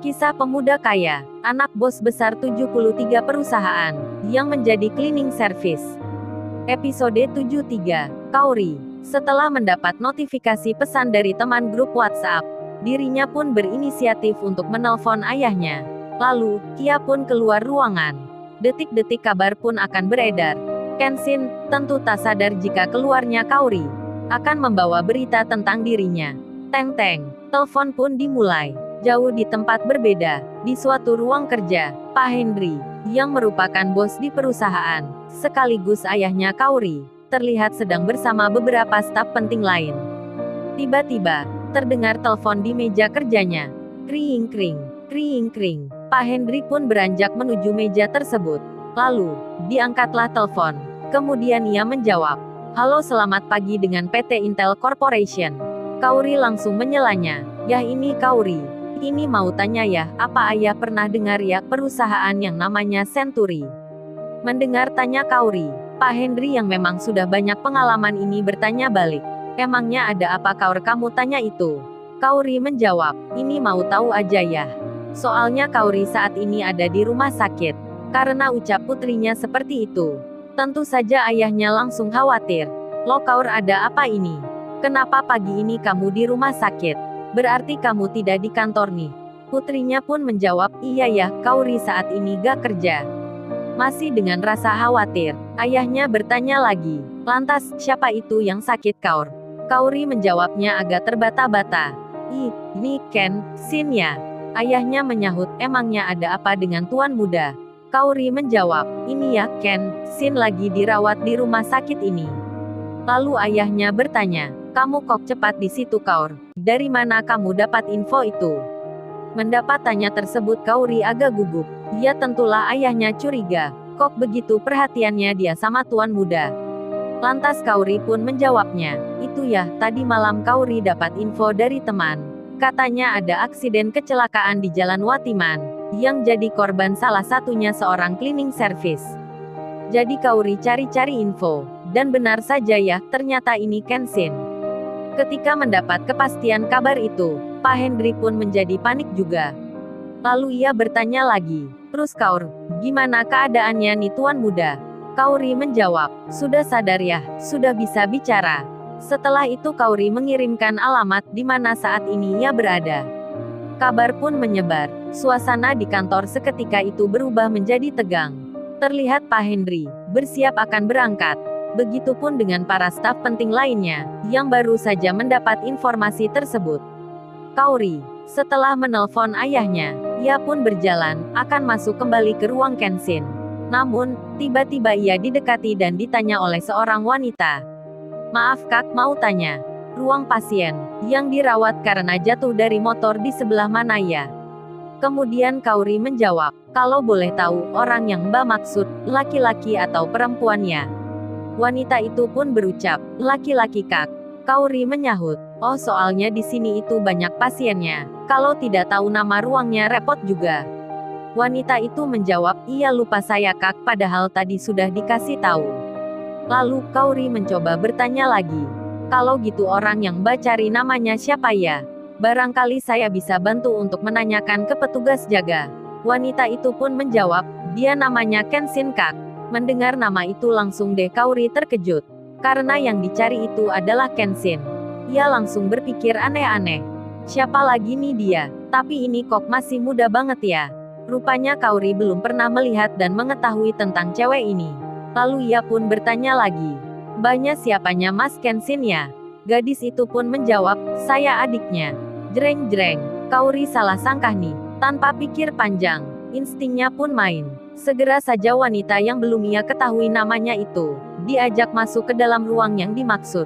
Kisah pemuda kaya, anak bos besar 73 perusahaan, yang menjadi cleaning service. Episode 73, Kauri. Setelah mendapat notifikasi pesan dari teman grup WhatsApp, dirinya pun berinisiatif untuk menelpon ayahnya. Lalu, ia pun keluar ruangan. Detik-detik kabar pun akan beredar. Kenshin tentu tak sadar jika keluarnya Kauri akan membawa berita tentang dirinya. Teng-teng, telepon pun dimulai. Jauh di tempat berbeda, di suatu ruang kerja, Pak Henry, yang merupakan bos di perusahaan, sekaligus ayahnya Kauri, terlihat sedang bersama beberapa staf penting lain. Tiba-tiba, terdengar telepon di meja kerjanya. Kring-kring, kring-kring. Pak Henry pun beranjak menuju meja tersebut. Lalu, diangkatlah telepon. Kemudian ia menjawab, "Halo, selamat pagi dengan PT Intel Corporation." Kauri langsung menyelanya, "Yah, ini Kauri. Ini mau tanya ya, apa ayah pernah dengar ya perusahaan yang namanya Century?" Mendengar tanya Kauri, Pak Henry yang memang sudah banyak pengalaman ini bertanya balik, "Emangnya ada apa kamu tanya itu?" Kauri menjawab, "Ini mau tahu aja ya. Soalnya Kauri saat ini ada di rumah sakit." Karena ucap putrinya seperti itu, tentu saja ayahnya langsung khawatir. "Loh Kaur, ada apa ini? Kenapa pagi ini kamu di rumah sakit? Berarti kamu tidak di kantor nih?" Putrinya pun menjawab, "Iya ya, Kauri saat ini gak kerja." Masih dengan rasa khawatir, ayahnya bertanya lagi, "Lantas, siapa itu yang sakit Kaur?" Kauri menjawabnya agak terbata-bata, "Ini Kenshin ya." Ayahnya menyahut, "Emangnya ada apa dengan tuan muda?" Kauri menjawab, "Ini ya, Kenshin lagi dirawat di rumah sakit ini." Lalu ayahnya bertanya, "Kamu kok cepat di situ Kaur? Dari mana kamu dapat info itu?" Mendapat tanya tersebut Kauri agak gugup. Dia tentulah ayahnya curiga, kok begitu perhatiannya dia sama tuan muda. Lantas Kauri pun menjawabnya, "Itu ya, tadi malam Kauri dapat info dari teman. Katanya ada aksiden kecelakaan di Jalan Watiman, yang jadi korban salah satunya seorang cleaning service." Jadi Kauri cari-cari info, dan benar saja ya, ternyata ini Kenshin. Ketika mendapat kepastian kabar itu, Pak Henry pun menjadi panik juga. Lalu ia bertanya lagi, "Terus Kaur, gimana keadaannya nih tuan muda?" Kauri menjawab, "Sudah sadar ya, sudah bisa bicara." Setelah itu Kauri mengirimkan alamat di mana saat ini ia berada. Kabar pun menyebar. Suasana di kantor seketika itu berubah menjadi tegang. Terlihat Pak Henry bersiap akan berangkat. Begitupun dengan para staf penting lainnya, yang baru saja mendapat informasi tersebut. Kauri, setelah menelpon ayahnya, ia pun berjalan, akan masuk kembali ke ruang Kenshin. Namun, tiba-tiba ia didekati dan ditanya oleh seorang wanita. "Maaf Kak, mau tanya, ruang pasien yang dirawat karena jatuh dari motor di sebelah mana ya?" Kemudian Kauri menjawab, "Kalau boleh tahu, orang yang Mbak maksud, laki-laki atau perempuan ya?" Wanita itu pun berucap, "Laki-laki Kak." Kauri menyahut, "Oh, soalnya di sini itu banyak pasiennya. Kalau tidak tahu nama ruangnya repot juga." Wanita itu menjawab, "Iya, lupa saya Kak, padahal tadi sudah dikasih tahu." Lalu Kauri mencoba bertanya lagi, "Kalau gitu orang yang Mbak cari namanya siapa ya? Barangkali saya bisa bantu untuk menanyakan ke petugas jaga." Wanita itu pun menjawab, "Dia namanya Kenshin Kak." Mendengar nama itu langsung deh Kauri terkejut. Karena yang dicari itu adalah Kenshin. Ia langsung berpikir aneh-aneh. Siapa lagi nih dia? Tapi ini kok masih muda banget ya? Rupanya Kauri belum pernah melihat dan mengetahui tentang cewek ini. Lalu ia pun bertanya lagi, "Mbaknya siapanya Mas Kenshin ya?" Gadis itu pun menjawab, "Saya adiknya." Jreng-jreng, Kauri salah sangkah nih. Tanpa pikir panjang, instingnya pun main. Segera saja wanita yang belum ia ketahui namanya itu diajak masuk ke dalam ruang yang dimaksud.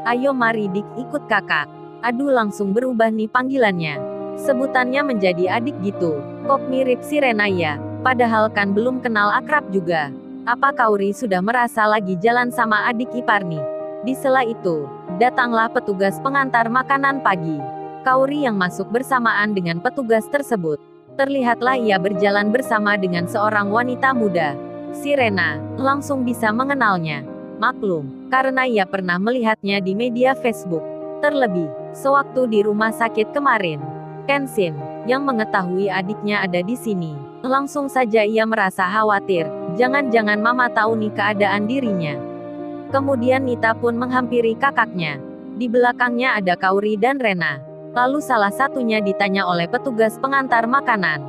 "Ayo mari Dik, ikut kakak." Aduh, langsung berubah nih panggilannya. Sebutannya menjadi adik gitu. Kok mirip si Rena ya? Padahal kan belum kenal akrab juga. Apa Kauri sudah merasa lagi jalan sama adik ipar nih? Di sela itu, datanglah petugas pengantar makanan pagi. Kauri yang masuk bersamaan dengan petugas tersebut. Terlihatlah ia berjalan bersama dengan seorang wanita muda. Si Rena langsung bisa mengenalnya. Maklum, karena ia pernah melihatnya di media Facebook. Terlebih, sewaktu di rumah sakit kemarin. Kenshin yang mengetahui adiknya ada di sini. Langsung saja ia merasa khawatir, jangan-jangan mama tahu nih keadaan dirinya. Kemudian Nita pun menghampiri kakaknya. Di belakangnya ada Kaori dan Rena. Lalu salah satunya ditanya oleh petugas pengantar makanan.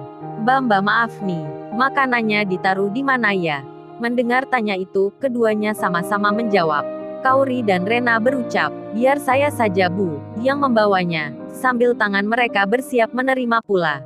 Mbak maaf nih, makanannya ditaruh di mana ya? Mendengar tanya itu, keduanya sama-sama menjawab. Kaori dan Rena berucap, biar saya saja Bu, yang membawanya, sambil tangan mereka bersiap menerima pula.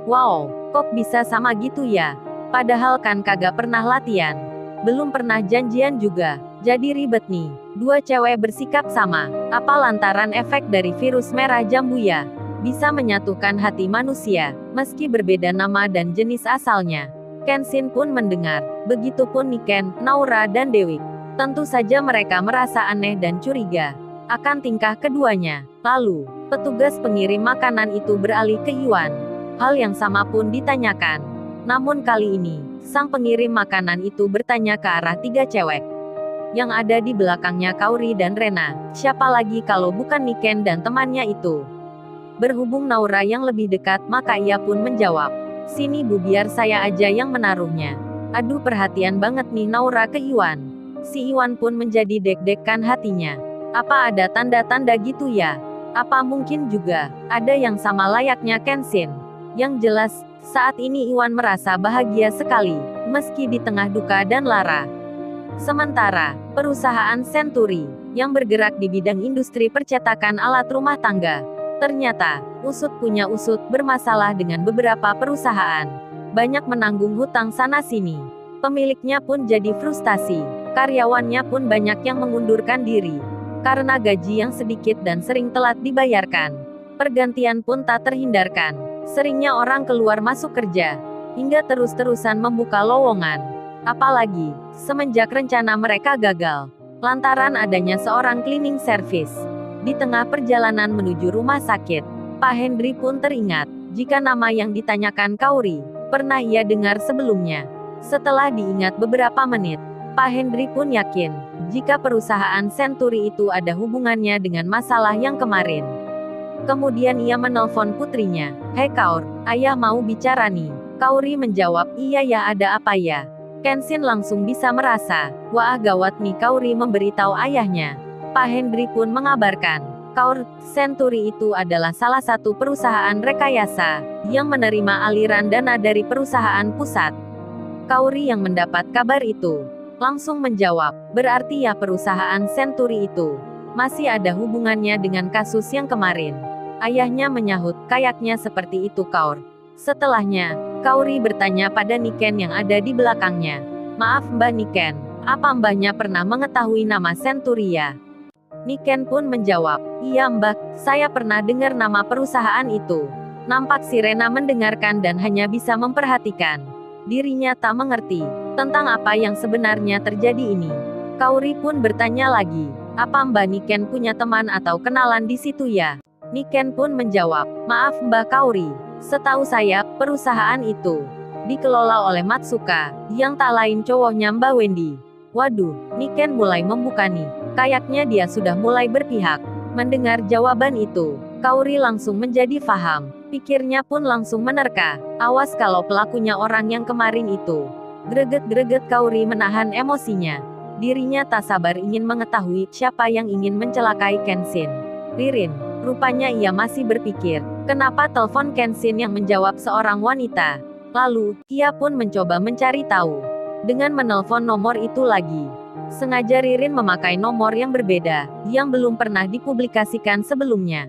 Wow, kok bisa sama gitu ya? Padahal kan kagak pernah latihan. Belum pernah janjian juga. Jadi ribet nih. Dua cewek bersikap sama. Apa lantaran efek dari virus merah jambu ya? Bisa menyatukan hati manusia, meski berbeda nama dan jenis asalnya. Kenshin pun mendengar. Begitupun Niken, Naura dan Dewi. Tentu saja mereka merasa aneh dan curiga akan tingkah keduanya. Lalu, petugas pengirim makanan itu beralih ke Yuan. Hal yang sama pun ditanyakan. Namun kali ini, sang pengirim makanan itu bertanya ke arah tiga cewek yang ada di belakangnya Kaori dan Rena. Siapa lagi kalau bukan Niken dan temannya itu? Berhubung Naura yang lebih dekat, maka ia pun menjawab. Sini Bu, biar saya aja yang menaruhnya. Aduh, perhatian banget nih Naura ke Iwan. Si Iwan pun menjadi deg-degan hatinya. Apa ada tanda-tanda gitu ya? Apa mungkin juga ada yang sama layaknya Kenshin? Yang jelas, saat ini Iwan merasa bahagia sekali, meski di tengah duka dan lara. Sementara, perusahaan Century, yang bergerak di bidang industri percetakan alat rumah tangga, ternyata, usut punya usut, bermasalah dengan beberapa perusahaan. Banyak menanggung hutang sana-sini. Pemiliknya pun jadi frustasi. Karyawannya pun banyak yang mengundurkan diri. Karena gaji yang sedikit dan sering telat dibayarkan. Pergantian pun tak terhindarkan. Seringnya orang keluar masuk kerja, hingga terus-terusan membuka lowongan. Apalagi, semenjak rencana mereka gagal, lantaran adanya seorang cleaning service. Di tengah perjalanan menuju rumah sakit, Pak Hendri pun teringat, jika nama yang ditanyakan Kaori, pernah ia dengar sebelumnya. Setelah diingat beberapa menit, Pak Hendri pun yakin, jika perusahaan Century itu ada hubungannya dengan masalah yang kemarin. Kemudian ia menelpon putrinya, "Hei Kaur, ayah mau bicara nih." Kaori menjawab, "Iya ya, ada apa ya?" Kenshin langsung bisa merasa, wah gawat nih, Kaori memberitahu ayahnya. Pak Hendri pun mengabarkan, Kaur, Century itu adalah salah satu perusahaan rekayasa, yang menerima aliran dana dari perusahaan pusat. Kaori yang mendapat kabar itu, langsung menjawab, berarti ya perusahaan Century itu, masih ada hubungannya dengan kasus yang kemarin. Ayahnya menyahut, kayaknya seperti itu Kaur. Setelahnya, Kaori bertanya pada Niken yang ada di belakangnya. Maaf Mbak Niken, apa mbahnya pernah mengetahui nama Century ya? Niken pun menjawab, iya Mbak, saya pernah dengar nama perusahaan itu. Nampak si Rena mendengarkan dan hanya bisa memperhatikan. Dirinya tak mengerti tentang apa yang sebenarnya terjadi ini. Kaori pun bertanya lagi, apa Mbak Niken punya teman atau kenalan di situ ya? Niken pun menjawab, maaf Mbak Kaori, setahu saya, perusahaan itu dikelola oleh Matsuka, yang tak lain cowoknya Mbak Wendy. Waduh, Niken mulai membuka nih. Kayaknya dia sudah mulai berpihak. Mendengar jawaban itu, Kaori langsung menjadi paham. Pikirnya pun langsung menerka. Awas kalau pelakunya orang yang kemarin itu. Greget-greget Kaori menahan emosinya. Dirinya tak sabar ingin mengetahui siapa yang ingin mencelakai Kenshin. Ririn, rupanya ia masih berpikir, kenapa telepon Kenshin yang menjawab seorang wanita. Lalu, ia pun mencoba mencari tahu. Dengan menelpon nomor itu lagi. Sengaja Ririn memakai nomor yang berbeda, yang belum pernah dipublikasikan sebelumnya.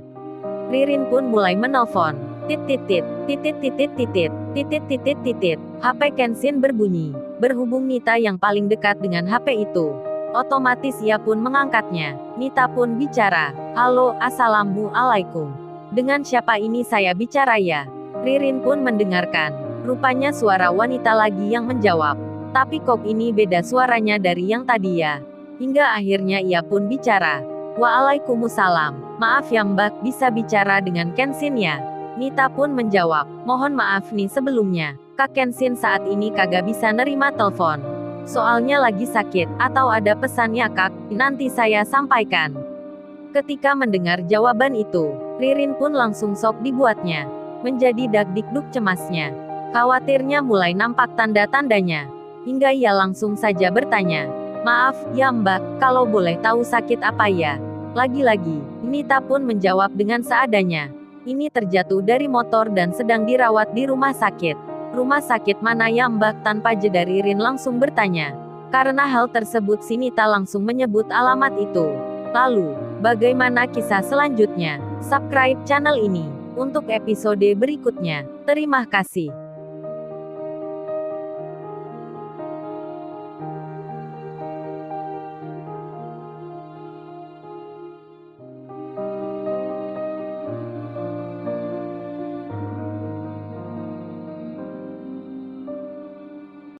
Ririn pun mulai menelpon. Titit. HP Kenshin berbunyi. Berhubung Nita yang paling dekat dengan HP itu, otomatis ia pun mengangkatnya. Nita pun bicara. Halo, assalamualaikum. Dengan siapa ini saya bicara ya? Ririn pun mendengarkan. Rupanya suara wanita lagi yang menjawab. Tapi kok ini beda suaranya dari yang tadi ya? Hingga akhirnya ia pun bicara. Waalaikumsalam. Maaf ya Mbak, bisa bicara dengan Kenshin ya? Nita pun menjawab. Mohon maaf nih sebelumnya. Kak Kenshin saat ini kagak bisa nerima telepon. Soalnya lagi sakit, atau ada pesan ya Kak? Nanti saya sampaikan. Ketika mendengar jawaban itu, Ririn pun langsung sok dibuatnya. menjadi dakdikduk cemasnya. Khawatirnya mulai nampak tanda-tandanya. Hingga ia langsung saja bertanya, "Maaf, ya Mbak, kalau boleh tahu sakit apa ya?" Lagi-lagi, Nita pun menjawab dengan seadanya. "Ini terjatuh dari motor dan sedang dirawat di rumah sakit." "Rumah sakit mana ya Mbak?" Tanpa jeda Ririn langsung bertanya. Karena hal tersebut si Nita langsung menyebut alamat itu. Lalu, bagaimana kisah selanjutnya? Subscribe channel ini untuk episode berikutnya. Terima kasih.